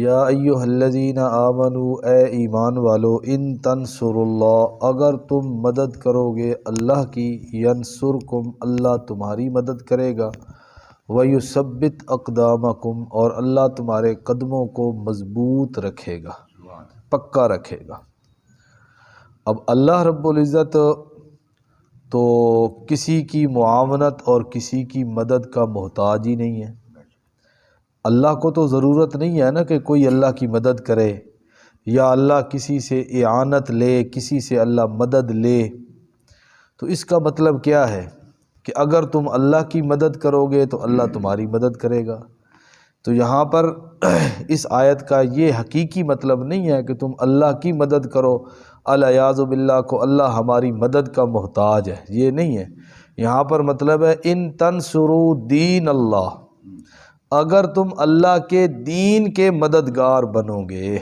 یا ایھا الذین آمنوا، اے ایمان والو، ان تنصروا اللہ، اگر تم مدد کرو گے اللہ کی، ینصرکم، اللہ تمہاری مدد کرے گا، ویثبت اقدامکم، اور اللہ تمہارے قدموں کو مضبوط رکھے گا، پکا رکھے گا۔ اب اللہ رب العزت تو کسی کی معاونت اور کسی کی مدد کا محتاج ہی نہیں ہے۔ اللہ کو تو ضرورت نہیں ہے نا کہ کوئی اللہ کی مدد کرے، یا اللہ کسی سے اعانت لے، کسی سے اللہ مدد لے۔ تو اس کا مطلب کیا ہے کہ اگر تم اللہ کی مدد کرو گے تو اللہ تمہاری مدد کرے گا۔ تو یہاں پر اس آیت کا یہ حقیقی مطلب نہیں ہے کہ تم اللہ کی مدد کرو، الیاذ باللہ کو اللہ ہماری مدد کا محتاج ہے، یہ نہیں ہے۔ یہاں پر مطلب ہے ان تنصروا دین اللہ، اگر تم اللہ کے دین کے مددگار بنو گے،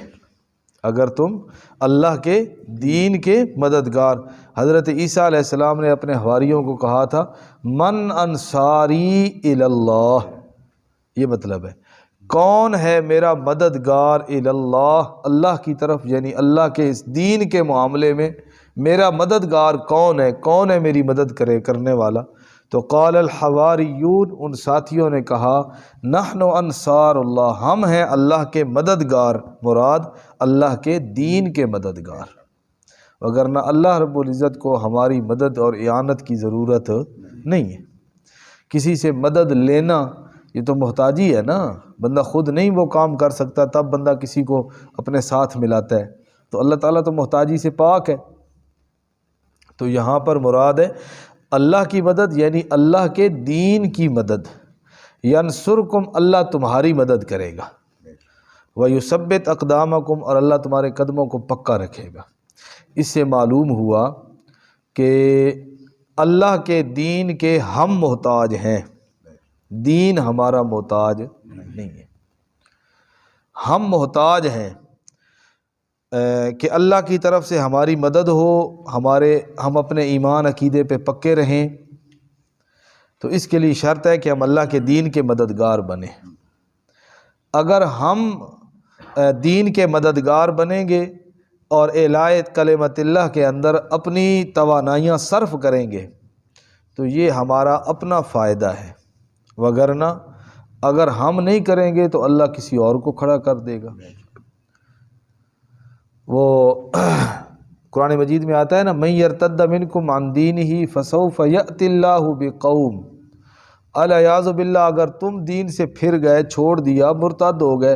اگر تم اللہ کے دین کے مددگار۔ حضرت عیسیٰ علیہ السلام نے اپنے حواریوں کو کہا تھا من انصاری الی اللہ، یہ مطلب ہے کون ہے میرا مددگار الی اللہ، اللہ کی طرف، یعنی اللہ کے اس دین کے معاملے میں میرا مددگار کون ہے میری مدد کرنے والا؟ تو قال الحواریون، ان ساتھیوں نے کہا نحن انصار اللہ، ہم ہیں اللہ کے مددگار، مراد اللہ کے دین کے مددگار، وگرنہ اللہ رب العزت کو ہماری مدد اور اعانت کی ضرورت نہیں ہے۔ کسی سے مدد لینا یہ تو محتاجی ہے نا، بندہ خود نہیں وہ کام کر سکتا تب بندہ کسی کو اپنے ساتھ ملاتا ہے، تو اللہ تعالیٰ تو محتاجی سے پاک ہے۔ تو یہاں پر مراد ہے اللہ کی مدد، یعنی اللہ کے دین کی مدد، ینصرکم، اللہ تمہاری مدد کرے گا، ویثبت اقدامکم، اور اللہ تمہارے قدموں کو پکا رکھے گا۔ اس سے معلوم ہوا کہ اللہ کے دین کے ہم محتاج ہیں، دین ہمارا محتاج نہیں ہے۔ ہم محتاج ہیں کہ اللہ کی طرف سے ہماری مدد ہو، ہم اپنے ایمان عقیدے پہ پکے رہیں، تو اس کے لیے شرط ہے کہ ہم اللہ کے دین کے مددگار بنیں۔ اگر ہم دین کے مددگار بنیں گے اور اعلاء کلمت اللہ کے اندر اپنی توانائیاں صرف کریں گے تو یہ ہمارا اپنا فائدہ ہے، وگرنہ اگر ہم نہیں کریں گے تو اللہ کسی اور کو کھڑا کر دے گا۔ وہ قرآن مجید میں آتا ہے نا من یرتد منکم عن دینہ فسوف یأتی اللہ بقوم، الیاذ باللہ، اگر تم دین سے پھر گئے، چھوڑ دیا، مرتد ہو گئے،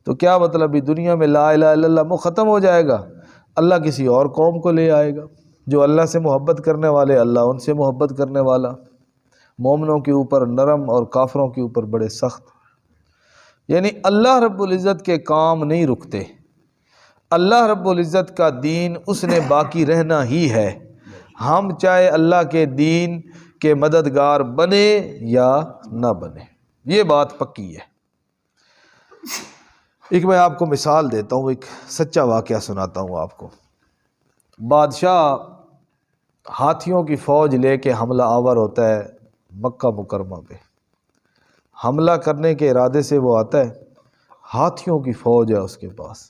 تو کیا مطلب بھی دنیا میں لا الہ الا اللہ ختم ہو جائے گا؟ اللہ کسی اور قوم کو لے آئے گا، جو اللہ سے محبت کرنے والے اللہ ان سے محبت کرنے والا، مومنوں کے اوپر نرم اور کافروں کے اوپر بڑے سخت۔ یعنی اللہ رب العزت کے کام نہیں رکتے، اللہ رب العزت کا دین اس نے باقی رہنا ہی ہے، ہم چاہے اللہ کے دین کے مددگار بنے یا نہ بنے، یہ بات پکی ہے۔ ایک میں آپ کو مثال دیتا ہوں، ایک سچا واقعہ سناتا ہوں آپ کو۔ بادشاہ ہاتھیوں کی فوج لے کے حملہ آور ہوتا ہے مکہ مکرمہ پہ، حملہ کرنے کے ارادے سے وہ آتا ہے، ہاتھیوں کی فوج ہے اس کے پاس،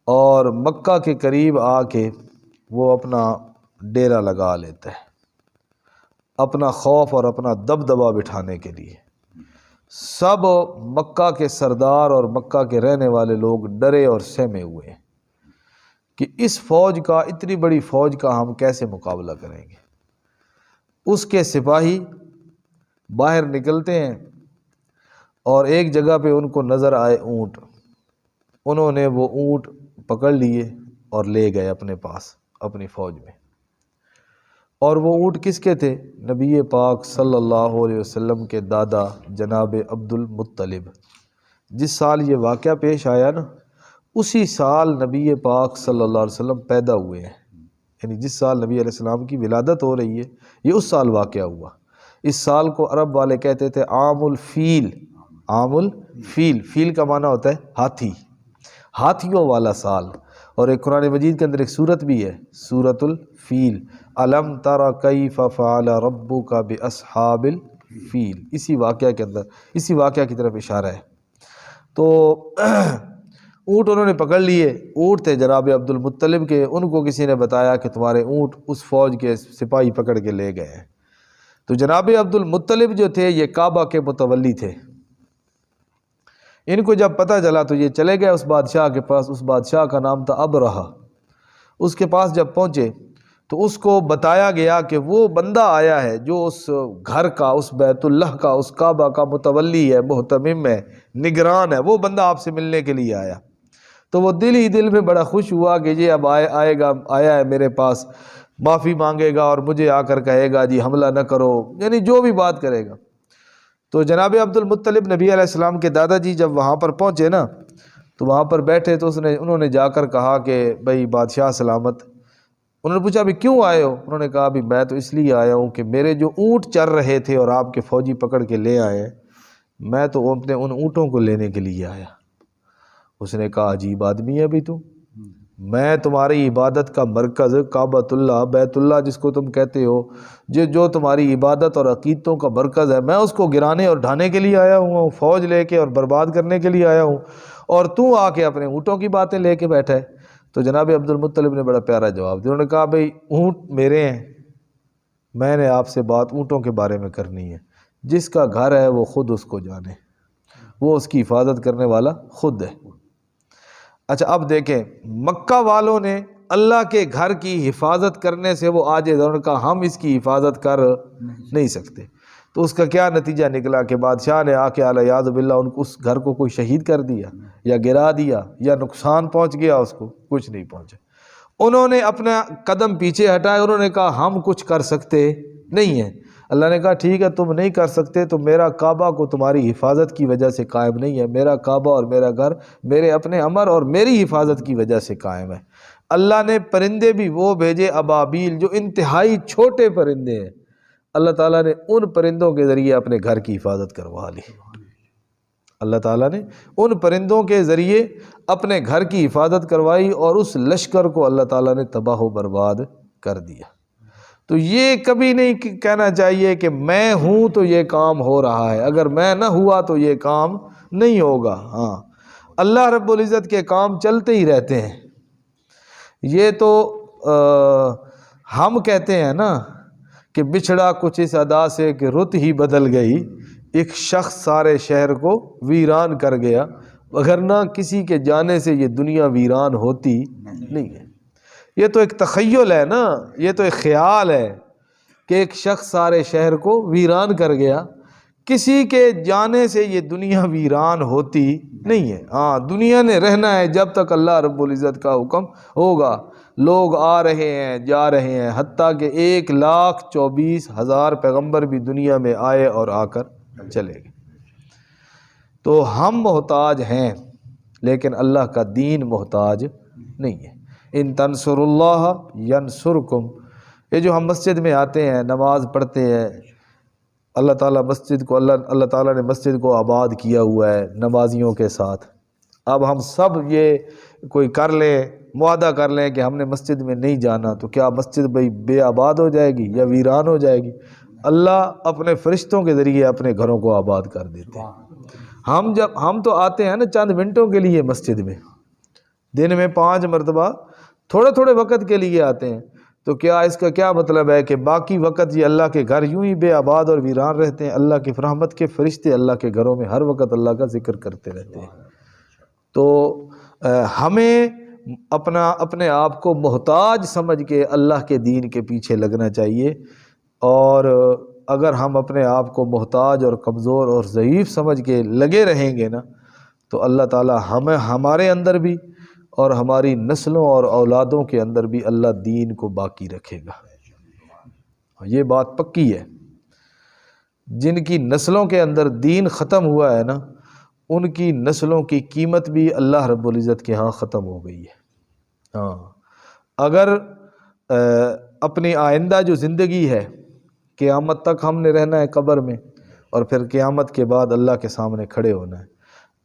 اور مکہ کے قریب آ کے وہ اپنا ڈیرا لگا لیتا ہے، اپنا خوف اور اپنا دبدبہ بٹھانے کے لیے۔ سب مکہ کے سردار اور مکہ کے رہنے والے لوگ ڈرے اور سہمے ہوئے ہیں کہ اس فوج کا، اتنی بڑی فوج کا ہم کیسے مقابلہ کریں گے۔ اس کے سپاہی باہر نکلتے ہیں اور ایک جگہ پہ ان کو نظر آئے اونٹ، انہوں نے وہ اونٹ پکڑ لیے اور لے گئے اپنے پاس اپنی فوج میں۔ اور وہ اونٹ کس کے تھے؟ نبی پاک صلی اللہ علیہ وسلم کے دادا جناب عبد المطلب۔ جس سال یہ واقعہ پیش آیا نا، اسی سال نبی پاک صلی اللہ علیہ وسلم پیدا ہوئے ہیں، یعنی جس سال نبی علیہ السلام کی ولادت ہو رہی ہے یہ اس سال واقعہ ہوا۔ اس سال کو عرب والے کہتے تھے عام الفیل، عام الفیل، فیل کا معنی ہوتا ہے ہاتھی، ہاتھیوں والا سال۔ اور ایک قرآن مجید کے اندر ایک سورت بھی ہے، سورۃ الفیل، الم تر کیف فعل ربک باصحاب الفیل، اسی واقعہ کے اندر، اسی واقعہ کی طرف اشارہ ہے۔ تو اونٹ انہوں نے پکڑ لیے، اونٹ تھے جناب عبد المطلب کے، ان کو کسی نے بتایا کہ تمہارے اونٹ اس فوج کے سپاہی پکڑ کے لے گئے ہیں۔ تو جناب عبد المطلب جو تھے یہ کعبہ کے متولی تھے، ان کو جب پتہ چلا تو یہ چلے گئے اس بادشاہ کے پاس، اس بادشاہ کا نام تھا ابرہہ۔ اس کے پاس جب پہنچے تو اس کو بتایا گیا کہ وہ بندہ آیا ہے جو اس گھر کا، اس بیت اللہ کا، اس کعبہ کا متولی ہے، محتمم ہے، نگران ہے، وہ بندہ آپ سے ملنے کے لیے آیا۔ تو وہ دل ہی دل میں بڑا خوش ہوا کہ یہ اب آیا ہے میرے پاس، معافی مانگے گا اور مجھے آ کر کہے گا جی حملہ نہ کرو، یعنی جو بھی بات کرے گا۔ تو جناب عبد المطلب نبی علیہ السلام کے دادا جی جب وہاں پر پہنچے نا تو وہاں پر بیٹھے تو انہوں نے جا کر کہا کہ بھائی بادشاہ سلامت۔ انہوں نے پوچھا ابھی کیوں آئے ہو؟ انہوں نے کہا ابھی میں تو اس لیے آیا ہوں کہ میرے جو اونٹ چر رہے تھے اور آپ کے فوجی پکڑ کے لے آئے ہیں، میں تو اپنے ان اونٹوں کو لینے کے لیے آیا۔ اس نے کہا عجیب آدمی ہے ابھی تو، میں تمہاری عبادت کا مرکز کعبۃ اللہ، بیت اللہ جس کو تم کہتے ہو، جو تمہاری عبادت اور عقیدتوں کا مرکز ہے، میں اس کو گرانے اور ڈھانے کے لیے آیا ہوں، فوج لے کے اور برباد کرنے کے لیے آیا ہوں، اور تو آ کے اپنے اونٹوں کی باتیں لے کے بیٹھا ہے۔ تو جناب عبد المطلب نے بڑا پیارا جواب دیا، انہوں نے کہا بھئی اونٹ میرے ہیں، میں نے آپ سے بات اونٹوں کے بارے میں کرنی ہے، جس کا گھر ہے وہ خود اس کو جانے، وہ اس کی حفاظت کرنے والا خود ہے۔ اچھا اب دیکھیں، مکہ والوں نے اللہ کے گھر کی حفاظت کرنے سے وہ عاجز، انہوں نے کہا ہم اس کی حفاظت کر نہیں سکتے۔ تو اس کا کیا نتیجہ نکلا کہ بادشاہ نے آ کے اعلیٰ باللہ ان کو، اس گھر کو کوئی شہید کر دیا یا گرا دیا یا نقصان پہنچ گیا، اس کو کچھ نہیں پہنچا۔ انہوں نے اپنا قدم پیچھے ہٹائے، انہوں نے کہا ہم کچھ کر سکتے نہیں ہیں۔ اللہ نے کہا ٹھیک ہے تم نہیں کر سکتے تو میرا کعبہ کو تمہاری حفاظت کی وجہ سے قائم نہیں ہے، میرا کعبہ اور میرا گھر میرے اپنے امر اور میری حفاظت کی وجہ سے قائم ہے۔ اللہ نے پرندے بھی وہ بھیجے ابابیل، جو انتہائی چھوٹے پرندے ہیں، اللہ تعالیٰ نے ان پرندوں کے ذریعے اپنے گھر کی حفاظت کروا لی۔ اللہ تعالیٰ نے ان پرندوں کے ذریعے اپنے گھر کی حفاظت کروائی اور اس لشکر کو اللہ تعالیٰ نے تباہ و برباد کر دیا۔ تو یہ کبھی نہیں کہنا چاہیے کہ میں ہوں تو یہ کام ہو رہا ہے، اگر میں نہ ہوا تو یہ کام نہیں ہوگا۔ ہاں، اللہ رب العزت کے کام چلتے ہی رہتے ہیں۔ یہ تو ہم کہتے ہیں نا کہ بچھڑا کچھ اس ادا سے کہ رت ہی بدل گئی، ایک شخص سارے شہر کو ویران کر گیا، وگرنہ کسی کے جانے سے یہ دنیا ویران ہوتی نہیں ہے۔ یہ تو ایک تخیل ہے نا، یہ تو ایک خیال ہے کہ ایک شخص سارے شہر کو ویران کر گیا، کسی کے جانے سے یہ دنیا ویران ہوتی نہیں ہے۔ ہاں، دنیا نے رہنا ہے جب تک اللہ رب العزت کا حکم ہوگا۔ لوگ آ رہے ہیں جا رہے ہیں، حتیٰ کہ 1,24,000 پیغمبر بھی دنیا میں آئے اور آ کر چلے گئے۔ تو ہم محتاج ہیں لیکن اللہ کا دین محتاج نہیں ہے۔ ان تنصر اللہ ینصرکم، یہ جو ہم مسجد میں آتے ہیں نماز پڑھتے ہیں، اللہ تعالیٰ اللہ تعالیٰ نے مسجد کو آباد کیا ہوا ہے نمازیوں کے ساتھ۔ اب ہم سب یہ کوئی کر لیں، معاہدہ کر لیں کہ ہم نے مسجد میں نہیں جانا، تو کیا مسجد بے آباد ہو جائے گی یا ویران ہو جائے گی؟ اللہ اپنے فرشتوں کے ذریعے اپنے گھروں کو آباد کر دیتے ہیں۔ ہم تو آتے ہیں نا چند منٹوں کے لیے مسجد میں، دن میں 5 مرتبہ تھوڑے تھوڑے وقت کے لیے آتے ہیں، تو کیا اس کا کیا مطلب ہے کہ باقی وقت یہ اللہ کے گھر یوں ہی بے آباد اور ویران رہتے ہیں؟ اللہ کی رحمت کے فرشتے اللہ کے گھروں میں ہر وقت اللہ کا ذکر کرتے رہتے ہیں۔ تو ہمیں اپنے آپ کو محتاج سمجھ کے اللہ کے دین کے پیچھے لگنا چاہیے، اور اگر ہم اپنے آپ کو محتاج اور کمزور اور ضعیف سمجھ کے لگے رہیں گے نا تو اللہ تعالیٰ ہمارے اندر بھی اور ہماری نسلوں اور اولادوں کے اندر بھی اللہ دین کو باقی رکھے گا۔ یہ بات پکی ہے۔ جن کی نسلوں کے اندر دین ختم ہوا ہے نا، ان کی نسلوں کی قیمت بھی اللہ رب العزت کے ہاں ختم ہو گئی ہے۔ ہاں، اگر اپنی آئندہ جو زندگی ہے، قیامت تک ہم نے رہنا ہے قبر میں اور پھر قیامت کے بعد اللہ کے سامنے کھڑے ہونا ہے،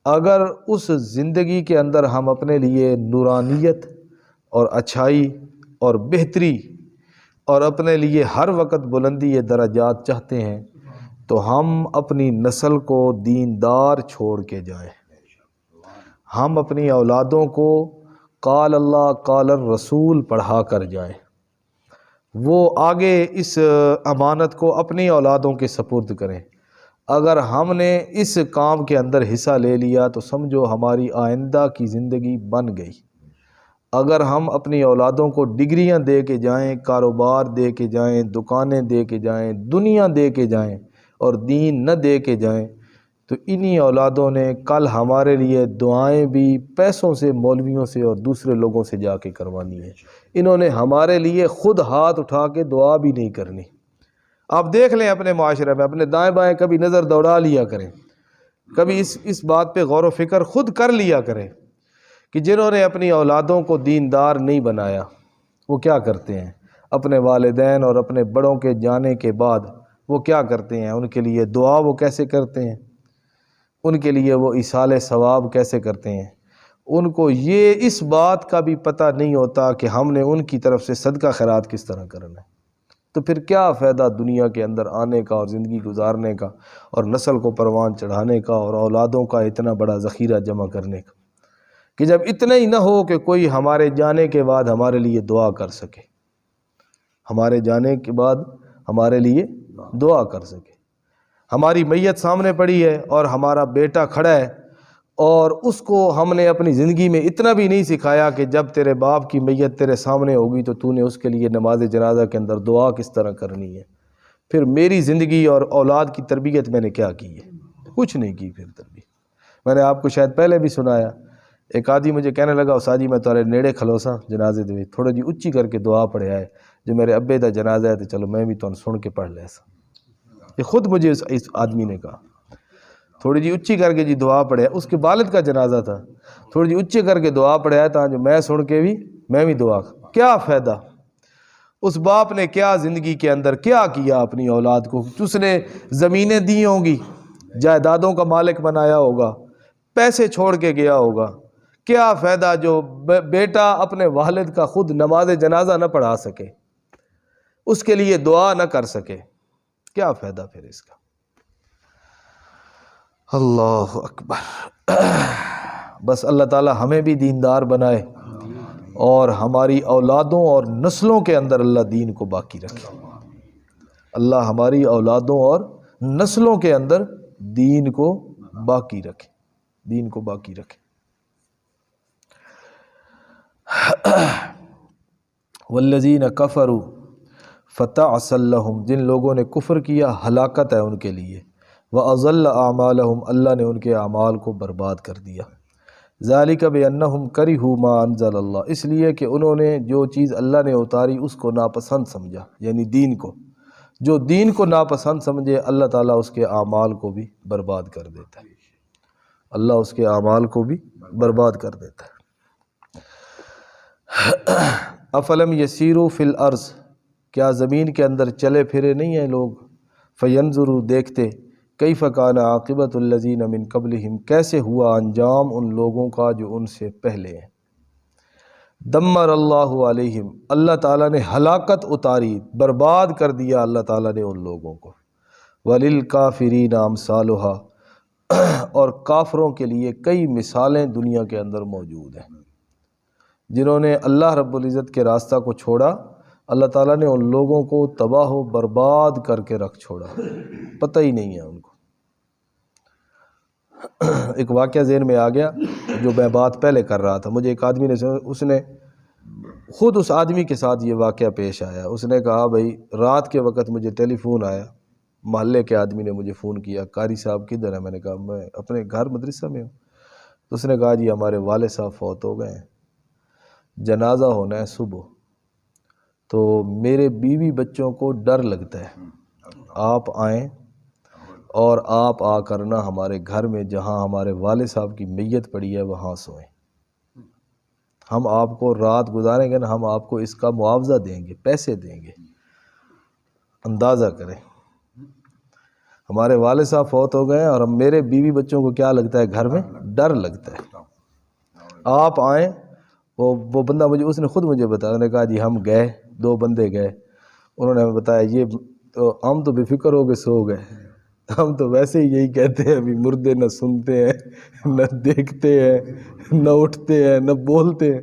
اگر اس زندگی کے اندر ہم اپنے لیے نورانیت اور اچھائی اور بہتری اور اپنے لیے ہر وقت بلندی درجات چاہتے ہیں تو ہم اپنی نسل کو دیندار چھوڑ کے جائیں۔ ہم اپنی اولادوں کو قال اللہ قال الرسول پڑھا کر جائیں، وہ آگے اس امانت کو اپنی اولادوں کے سپرد کریں۔ اگر ہم نے اس کام کے اندر حصہ لے لیا تو سمجھو ہماری آئندہ کی زندگی بن گئی۔ اگر ہم اپنی اولادوں کو ڈگریاں دے کے جائیں، کاروبار دے کے جائیں، دکانیں دے کے جائیں، دنیا دے کے جائیں اور دین نہ دے کے جائیں تو انہی اولادوں نے کل ہمارے لیے دعائیں بھی پیسوں سے، مولویوں سے اور دوسرے لوگوں سے جا کے کروانی ہے۔ انہوں نے ہمارے لیے خود ہاتھ اٹھا کے دعا بھی نہیں کرنی۔ آپ دیکھ لیں اپنے معاشرے میں، اپنے دائیں بائیں کبھی نظر دوڑا لیا کریں، کبھی اس بات پہ غور و فکر خود کر لیا کریں کہ جنہوں نے اپنی اولادوں کو دیندار نہیں بنایا وہ کیا کرتے ہیں، اپنے والدین اور اپنے بڑوں کے جانے کے بعد وہ کیا کرتے ہیں، ان کے لیے دعا وہ کیسے کرتے ہیں، ان کے لیے وہ ایصال ثواب کیسے کرتے ہیں۔ ان کو یہ اس بات کا بھی پتہ نہیں ہوتا کہ ہم نے ان کی طرف سے صدقہ خیرات کس طرح کرنا ہے۔ تو پھر کیا فائدہ دنیا کے اندر آنے کا اور زندگی گزارنے کا اور نسل کو پروان چڑھانے کا اور اولادوں کا اتنا بڑا ذخیرہ جمع کرنے کا، کہ جب اتنا ہی نہ ہو کہ کوئی ہمارے جانے کے بعد ہمارے لیے دعا کر سکے، ہمارے جانے کے بعد ہمارے لیے دعا کر سکے۔ ہماری میت سامنے پڑی ہے اور ہمارا بیٹا کھڑا ہے اور اس کو ہم نے اپنی زندگی میں اتنا بھی نہیں سکھایا کہ جب تیرے باپ کی میت تیرے سامنے ہوگی تو تو نے اس کے لیے نماز جنازہ کے اندر دعا کس طرح کرنی ہے۔ پھر میری زندگی اور اولاد کی تربیت میں نے کیا کی ہے؟ کچھ نہیں کی پھر تربیت۔ میں نے آپ کو شاید پہلے بھی سنایا، ایک آدمی مجھے کہنے لگا استاد جی میں تارے نیڑے کھلوسا جنازے دے تھوڑا جی اچھی کر کے دعا پڑھے آئے، جو میرے ابے دا جنازہ ہے تو چلو میں بھی تو سن کے پڑھ لے سا۔ یہ خود مجھے اس آدمی نے کہا تھوڑی جی اچھی کر کے جی دعا پڑھے، اس کے والد کا جنازہ تھا، تھوڑی جی اچھی کر کے دعا پڑھے آئے تاں جو میں سن کے بھی میں بھی دعا۔ کیا فائدہ؟ اس باپ نے کیا زندگی کے اندر کیا کیا اپنی اولاد کو؟ اس نے زمینیں دی ہوں گی، جائیدادوں کا مالک بنایا ہوگا، پیسے چھوڑ کے گیا ہوگا، کیا فائدہ جو بیٹا اپنے والد کا خود نماز جنازہ نہ پڑھا سکے، اس کے لیے دعا نہ کر سکے؟ کیا فائدہ پھر اس کا؟ اللہ اکبر۔ بس اللہ تعالی ہمیں بھی دیندار بنائے اور ہماری اولادوں اور نسلوں کے اندر اللہ دین کو باقی رکھے۔ اللہ ہماری اولادوں اور نسلوں کے اندر دین کو باقی رکھے، دین کو باقی رکھے۔ والذین کفروا فتعسا لہم، جن لوگوں نے کفر کیا ہلاکت ہے ان کے لیے، وَأَضَلَّ أَعْمَالَهُمْ، اللہ نے ان کے اعمال کو برباد کر دیا۔ ذَلِكَ بِأَنَّهُمْ كَرِهُوا مَا أَنزَلَ اللَّهُ، اس لیے کہ انہوں نے جو چیز اللہ نے اتاری اس کو ناپسند سمجھا، یعنی دین کو، جو دین کو ناپسند سمجھے اللہ تعالیٰ اس کے اعمال کو بھی برباد کر دیتا ہے، اللہ اس کے اعمال کو بھی برباد کر دیتا ہے۔ افلم یسیروا فی الارض، کیا زمین کے اندر چلے پھرے نہیں ہیں لوگ، فینظروا، دیکھتے، کیف کان عاقبۃ الذین من قبلہم، کیسے ہوا انجام ان لوگوں کا جو ان سے پہلے ہیں۔ دمر اللہ علیہم، اللہ تعالیٰ نے ہلاکت اتاری، برباد کر دیا اللہ تعالیٰ نے ان لوگوں کو۔ وللکافرین امثالھا، اور کافروں کے لیے کئی مثالیں دنیا کے اندر موجود ہیں۔ جنہوں نے اللہ رب العزت کے راستہ کو چھوڑا، اللہ تعالیٰ نے ان لوگوں کو تباہ و برباد کر کے رکھ چھوڑا، پتہ ہی نہیں ہے ان کو۔ ایک واقعہ ذہن میں آ گیا جو میں بات پہلے کر رہا تھا، مجھے ایک آدمی نے، اس نے خود اس آدمی کے ساتھ یہ واقعہ پیش آیا۔ اس نے کہا بھائی رات کے وقت مجھے ٹیلی فون آیا، محلے کے آدمی نے مجھے فون کیا، قاری صاحب کدھر ہے؟ میں نے کہا میں اپنے گھر مدرسہ میں ہوں۔ تو اس نے کہا جی ہمارے والد صاحب فوت ہو گئے ہیں، جنازہ ہونا ہے صبح، تو میرے بیوی بچوں کو ڈر لگتا ہے، آپ آئیں اور آپ آ کر نہ ہمارے گھر میں جہاں ہمارے والد صاحب کی میت پڑی ہے وہاں سوئیں، ہم آپ کو رات گزاریں گے نا، ہم آپ کو اس کا معاوضہ دیں گے، پیسے دیں گے۔ اندازہ کریں، ہمارے والد صاحب فوت ہو گئے ہیں اور اب میرے بیوی بچوں کو کیا لگتا ہے؟ گھر میں ڈر لگتا ہے، آپ آئیں۔ وہ بندہ مجھے، اس نے خود مجھے بتایا، انہوں نے کہا جی ہم گئے، 2 بندے گئے، انہوں نے ہمیں بتایا یہ تو ہم تو بے فکر ہو گئے سو گئے، ہم تو ویسے ہی یہی کہتے ہیں، ابھی مردے نہ سنتے ہیں نہ دیکھتے ہیں نہ اٹھتے ہیں نہ بولتے ہیں.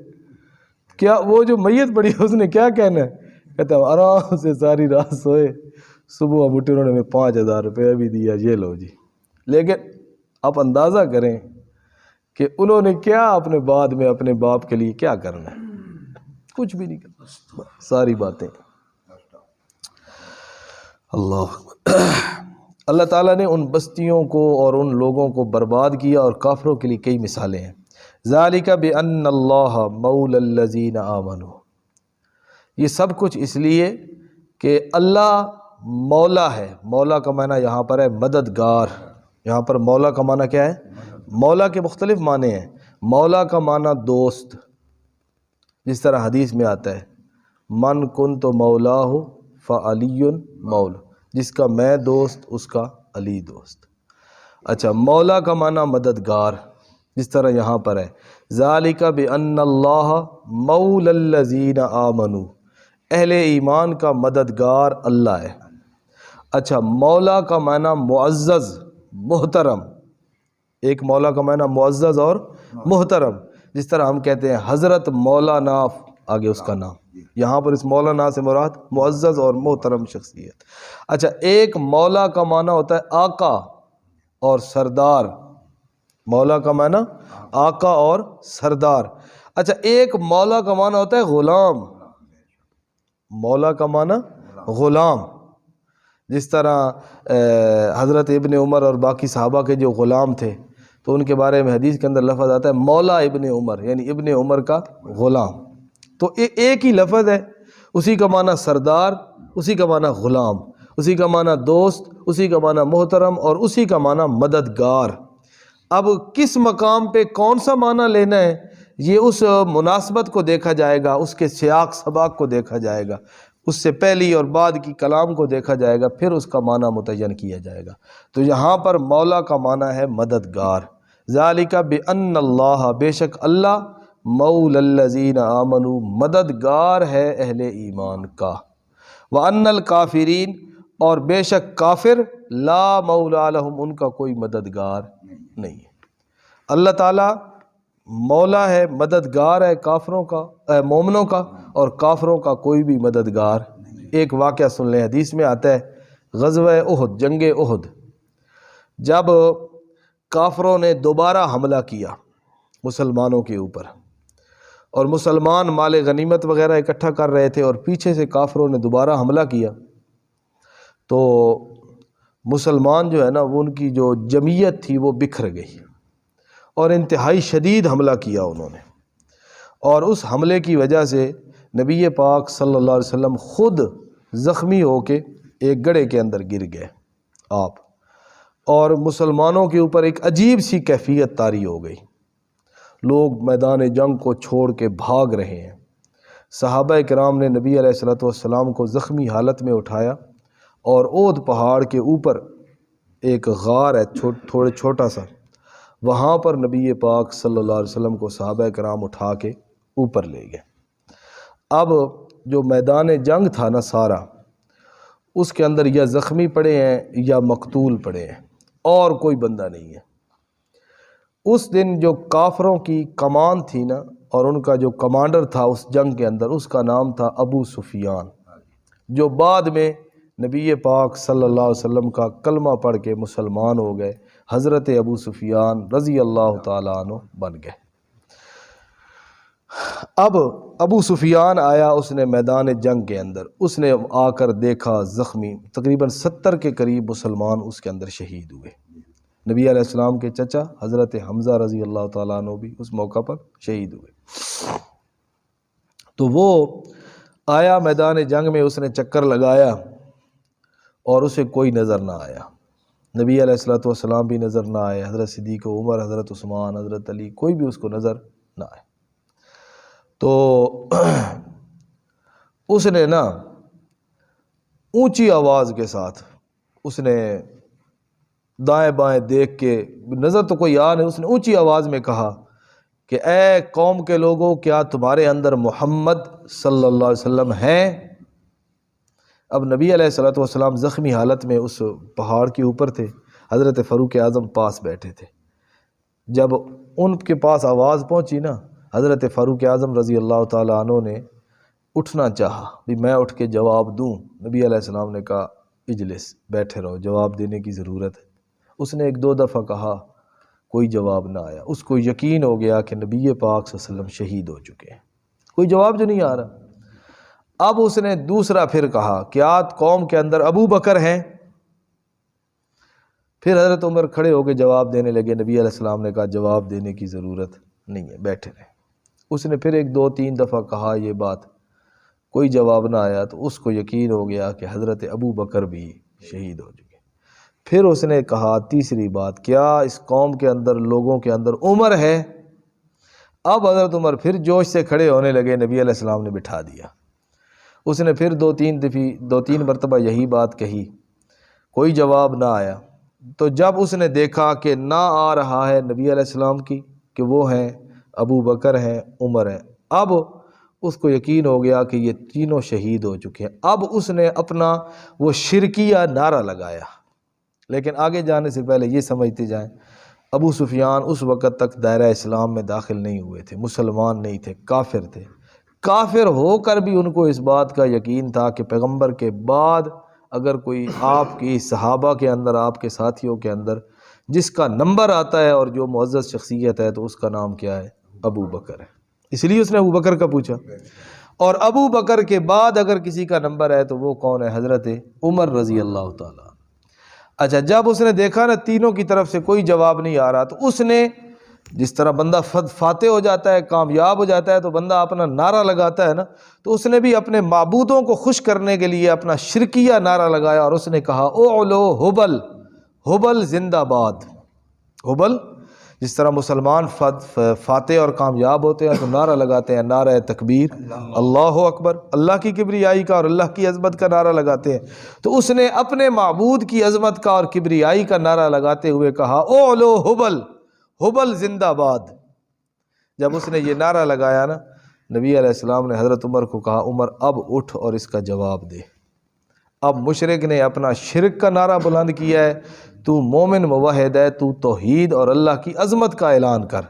کیا وہ جو میت پڑی ہے اس نے کیا کہنا ہے؟ کہتا ہے آرام سے ساری رات سوئے، صبح ہم اٹھے، انہوں نے ہمیں 5,000 روپیہ بھی دیا، یہ لو جی. لیکن آپ اندازہ کریں کہ انہوں نے کیا اپنے بعد میں اپنے باپ کے لیے کیا کرنا ہے؟ کچھ بھی نہیں کرنا. ساری باتیں اللہ تعالیٰ نے ان بستیوں کو اور ان لوگوں کو برباد کیا، اور کافروں کے لیے کئی مثالیں ہیں. ذالک بأن اللہ مولی الذین آمنوا، یہ سب کچھ اس لیے کہ اللہ مولا ہے. مولا کا معنی یہاں پر ہے مددگار. یہاں پر مولا کا معنی کیا ہے؟ مولا کے مختلف معنی ہیں. مولا کا معنی دوست، جس طرح حدیث میں آتا ہے من کنت مولاہ فعلی مولا، جس کا میں دوست اس کا علی دوست. اچھا، مولا کا معنی مددگار، جس طرح یہاں پر ہے ذالک بأن اللہ مولی الذین آمنوا، اہل ایمان کا مددگار اللہ ہے. اچھا، مولا کا معنی معزز محترم. ایک مولا کا معنی معزز اور محترم، جس طرح ہم کہتے ہیں حضرت مولانا، آگے اس کا نام. یہاں پر اس مولانا سے مراد معزز اور محترم شخصیت. اچھا، ایک مولا کا معنی ہوتا ہے آقا اور سردار. مولا کا معنی آقا اور سردار. اچھا، ایک مولا کا معنی ہوتا ہے غلام. مولا کا معنی غلام، جس طرح حضرت ابن عمر اور باقی صحابہ کے جو غلام تھے تو ان کے بارے میں حدیث کے اندر لفظ آتا ہے مولا ابن عمر، یعنی ابن عمر کا غلام. تو ایک ہی لفظ ہے، اسی کا معنی سردار، اسی کا معنی غلام، اسی کا معنی دوست، اسی کا معنی محترم، اور اسی کا معنی مددگار. اب کس مقام پہ کون سا معنی لینا ہے، یہ اس مناسبت کو دیکھا جائے گا، اس کے سیاق سباق کو دیکھا جائے گا، اس سے پہلی اور بعد کی کلام کو دیکھا جائے گا، پھر اس کا معنی متعین کیا جائے گا. تو یہاں پر مولا کا معنی ہے مددگار. ذالک بأن اللہ، بے شک اللہ مولی الذین آمنوا، مددگار ہے اہل ایمان کا. وأن الکافرین، اور بے شک کافر لا مولا لہم، ان کا کوئی مددگار نہیں ہے. اللہ تعالیٰ مولا ہے، مددگار ہے کافروں کا، مومنوں کا، اور کافروں کا کوئی بھی مددگار. ایک واقعہ سن لیں، حدیث میں آتا ہے غزوہ احد، جنگ احد، جب کافروں نے دوبارہ حملہ کیا مسلمانوں کے اوپر، اور مسلمان مال غنیمت وغیرہ اکٹھا کر رہے تھے، اور پیچھے سے کافروں نے دوبارہ حملہ کیا، تو مسلمان جو ہے نا، وہ ان کی جو جمعیت تھی وہ بکھر گئی، اور انتہائی شدید حملہ کیا انہوں نے. اور اس حملے کی وجہ سے نبی پاک صلی اللہ علیہ وسلم خود زخمی ہو کے ایک گڑھے کے اندر گر گئے آپ، اور مسلمانوں کے اوپر ایک عجیب سی کیفیت طاری ہو گئی. لوگ میدان جنگ کو چھوڑ کے بھاگ رہے ہیں. صحابہ کرام نے نبی علیہ السلام کو زخمی حالت میں اٹھایا، اور اود پہاڑ کے اوپر ایک غار ہے تھوڑے چھوٹا سا، وہاں پر نبی پاک صلی اللہ علیہ وسلم کو صحابہ کرام اٹھا کے اوپر لے گئے. اب جو میدان جنگ تھا نا سارا، اس کے اندر یا زخمی پڑے ہیں یا مقتول پڑے ہیں، اور کوئی بندہ نہیں ہے. اس دن جو کافروں کی کمان تھی نا، اور ان کا جو کمانڈر تھا اس جنگ کے اندر، اس کا نام تھا ابو سفیان، جو بعد میں نبی پاک صلی اللہ علیہ وسلم کا کلمہ پڑھ کے مسلمان ہو گئے. حضرت ابو سفیان رضی اللہ تعالیٰ عنہ بن گئے. اب ابو سفیان آیا، اس نے میدان جنگ کے اندر، اس نے آ کر دیکھا زخمی، تقریباً 70 کے قریب مسلمان اس کے اندر شہید ہوئے. نبی علیہ السلام کے چچا حضرت حمزہ رضی اللہ تعالیٰ عنہ بھی اس موقع پر شہید ہوئے. تو وہ آیا میدان جنگ میں، اس نے چکر لگایا، اور اسے کوئی نظر نہ آیا. نبی علیہ السلام بھی نظر نہ آئے، حضرت صدیق عمر، حضرت عثمان، حضرت علی، کوئی بھی اس کو نظر نہ آئے. تو اس نے نا اونچی آواز کے ساتھ، اس نے دائیں بائیں دیکھ کے، نظر تو کوئی آ نہیں، اس نے اونچی آواز میں کہا کہ اے قوم کے لوگوں، کیا تمہارے اندر محمد صلی اللہ علیہ وسلم ہیں؟ اب نبی علیہ الصلوۃ والسلام زخمی حالت میں اس پہاڑ کے اوپر تھے، حضرت فاروق اعظم پاس بیٹھے تھے۔ جب ان کے پاس آواز پہنچی نا، حضرت فاروق اعظم رضی اللہ تعالیٰ عنہ نے اٹھنا چاہا بھی میں اٹھ کے جواب دوں۔ نبی علیہ السلام نے کہا اجلس، بیٹھے رہو، جواب دینے کی ضرورت ہے۔ اس نے ایک دو دفعہ کہا، کوئی جواب نہ آیا۔ اس کو یقین ہو گیا کہ نبی پاک صلی اللہ علیہ وسلم شہید ہو چکے ہیں، کوئی جواب جو نہیں آ رہا۔ اب اس نے دوسرا پھر کہا، کیا قوم کے اندر ابو بکر ہیں؟ پھر حضرت عمر کھڑے ہو کے جواب دینے لگے۔ نبی علیہ السلام نے کہا جواب دینے کی ضرورت نہیں ہے، بیٹھے رہے۔ اس نے پھر ایک دو تین دفعہ کہا یہ بات، کوئی جواب نہ آیا، تو اس کو یقین ہو گیا کہ حضرت ابو بکر بھی شہید ہو چکے۔ پھر اس نے کہا تیسری بات، کیا اس قوم کے اندر لوگوں کے اندر عمر ہے؟ اب حضرت عمر پھر جوش سے کھڑے ہونے لگے، نبی علیہ السلام نے بٹھا دیا۔ اس نے پھر دو تین مرتبہ یہی بات کہی، کوئی جواب نہ آیا۔ تو جب اس نے دیکھا کہ نہ آ رہا ہے نبی علیہ السلام کی کہ وہ ہیں ابو بکر ہیں عمر ہیں، اب اس کو یقین ہو گیا کہ یہ تینوں شہید ہو چکے ہیں۔ اب اس نے اپنا وہ شرکیہ نعرہ لگایا۔ لیکن آگے جانے سے پہلے یہ سمجھتے جائیں، ابو سفیان اس وقت تک دائرہ اسلام میں داخل نہیں ہوئے تھے، مسلمان نہیں تھے، کافر تھے۔ کافر ہو کر بھی ان کو اس بات کا یقین تھا کہ پیغمبر کے بعد اگر کوئی آپ کی صحابہ کے اندر، آپ کے ساتھیوں کے اندر جس کا نمبر آتا ہے اور جو معزز شخصیت ہے تو اس کا نام کیا ہے؟ ابو بکر ہے۔ اس لیے اس نے ابو بکر کا پوچھا۔ اور ابو بکر کے بعد اگر کسی کا نمبر ہے تو وہ کون ہے؟ حضرت عمر رضی اللہ تعالیٰ۔ اچھا، جب اس نے دیکھا نا تینوں کی طرف سے کوئی جواب نہیں آ رہا، تو اس نے جس طرح بندہ فاتح ہو جاتا ہے، کامیاب ہو جاتا ہے، تو بندہ اپنا نعرہ لگاتا ہے نا، تو اس نے بھی اپنے معبودوں کو خوش کرنے کے لیے اپنا شرکیہ نعرہ لگایا، اور اس نے کہا اعلو حبل، حبل زندہ باد۔ حبل، جس طرح مسلمان فاتح اور کامیاب ہوتے ہیں تو نعرہ لگاتے ہیں، نعرہ تکبیر، اللہ اکبر، اللہ کی کبریائی کا اور اللہ کی عظمت کا نعرہ لگاتے ہیں۔ تو اس نے اپنے معبود کی عظمت کا اور کبریائی کا نعرہ لگاتے ہوئے کہا اعلو حبل، حبل زندہ باد۔ جب اس نے یہ نعرہ لگایا نا، نبی علیہ السلام نے حضرت عمر کو کہا عمر اب اٹھ اور اس کا جواب دے۔ اب مشرک نے اپنا شرک کا نعرہ بلند کیا ہے، تو مومن موحد ہے، تو توحید اور اللہ کی عظمت کا اعلان کر۔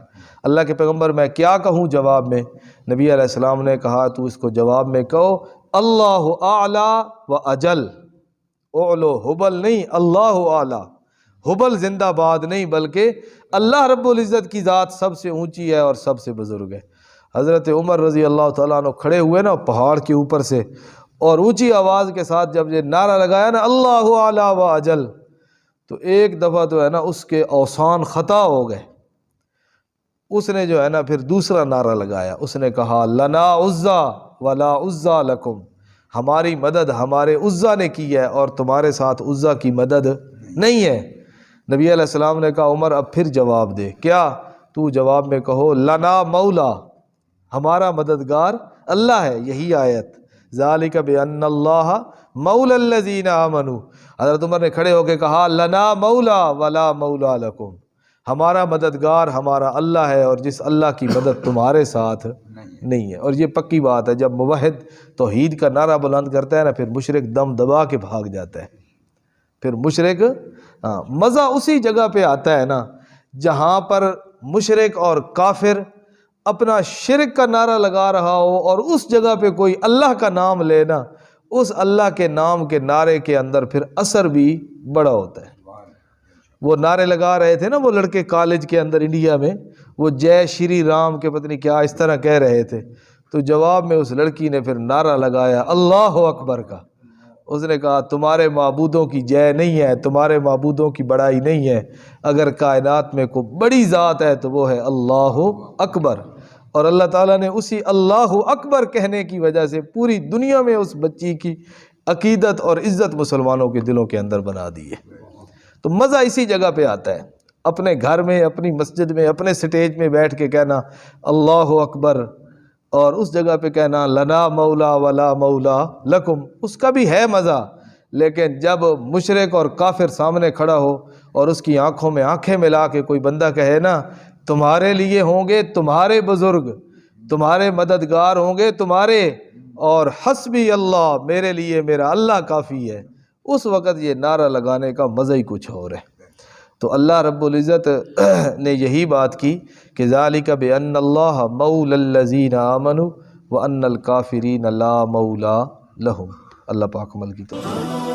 اللہ کے پیغمبر میں کیا کہوں جواب میں؟ نبی علیہ السلام نے کہا تو اس کو جواب میں کہو اللہ اعلی و اجل، اعلو حبل نہیں، اللہ اعلی، حبل زندہ باد نہیں، بلکہ اللہ رب العزت کی ذات سب سے اونچی ہے اور سب سے بزرگ ہے۔ حضرت عمر رضی اللہ تعالیٰ عنہ کھڑے ہوئے نا پہاڑ کے اوپر سے، اور اونچی آواز کے ساتھ جب یہ نعرہ لگایا نا اللہ اعلی و اجل، تو ایک دفعہ تو ہے نا اس کے اوسان خطا ہو گئے۔ اس نے جو ہے نا پھر دوسرا نعرہ لگایا، اس نے کہا لنا عزا ولا عزا لکم، ہماری مدد ہمارے عزا نے کی ہے اور تمہارے ساتھ عزا کی مدد نہیں ہے۔ نبی علیہ السلام نے کہا عمر اب پھر جواب دے۔ کیا؟ تو جواب میں کہو لنا مولا، ہمارا مددگار اللہ ہے۔ یہی آیت ذالک بان اللہ مولا الذین آمنوا۔ حضرت عمر نے کھڑے ہو کے کہا لنا مولا ولا مولا لکم، ہمارا مددگار ہمارا اللہ ہے اور جس اللہ کی مدد تمہارے ساتھ نہیں ہے۔ اور یہ پکی بات ہے، جب موحد توحید کا نعرہ بلند کرتا ہے نا، پھر مشرک دم دبا کے بھاگ جاتا ہے۔ پھر مشرک مزہ اسی جگہ پہ آتا ہے نا جہاں پر مشرک اور کافر اپنا شرک کا نعرہ لگا رہا ہو، اور اس جگہ پہ کوئی اللہ کا نام لے نا، اس اللہ کے نام کے نعرے کے اندر پھر اثر بھی بڑا ہوتا ہے۔ وہ نعرے لگا رہے تھے نا وہ لڑکے کالج کے اندر انڈیا میں، وہ جے شری رام کے پتہ نہیں کیا اس طرح کہہ رہے تھے، تو جواب میں اس لڑکی نے پھر نعرہ لگایا اللہ اکبر کا۔ اس نے کہا تمہارے معبودوں کی جے نہیں ہے، تمہارے معبودوں کی بڑائی نہیں ہے، اگر کائنات میں کوئی بڑی ذات ہے تو وہ ہے اللہ اکبر۔ اور اللہ تعالیٰ نے اسی اللہ اکبر کہنے کی وجہ سے پوری دنیا میں اس بچی کی عقیدت اور عزت مسلمانوں کے دلوں کے اندر بنا دی ہے۔ تو مزہ اسی جگہ پہ آتا ہے، اپنے گھر میں، اپنی مسجد میں، اپنے سٹیج میں بیٹھ کے کہنا اللہ اکبر، اور اس جگہ پہ کہنا لنا مولا ولا مولا لکم، اس کا بھی ہے مزہ۔ لیکن جب مشرک اور کافر سامنے کھڑا ہو اور اس کی آنکھوں میں آنکھیں ملا کے کوئی بندہ کہے نا تمہارے لیے ہوں گے تمہارے بزرگ، تمہارے مددگار ہوں گے تمہارے، اور حسبی اللہ، میرے لیے میرا اللہ کافی ہے، اس وقت یہ نعرہ لگانے کا مزہ ہی کچھ اور ہے۔ تو اللہ رب العزت نے یہی بات کی کہ ذالک بأن اللہ مولی الذین آمنوا وأن الکافرین لا مولا لہم۔ اللہ پاک عمل کی توفیق۔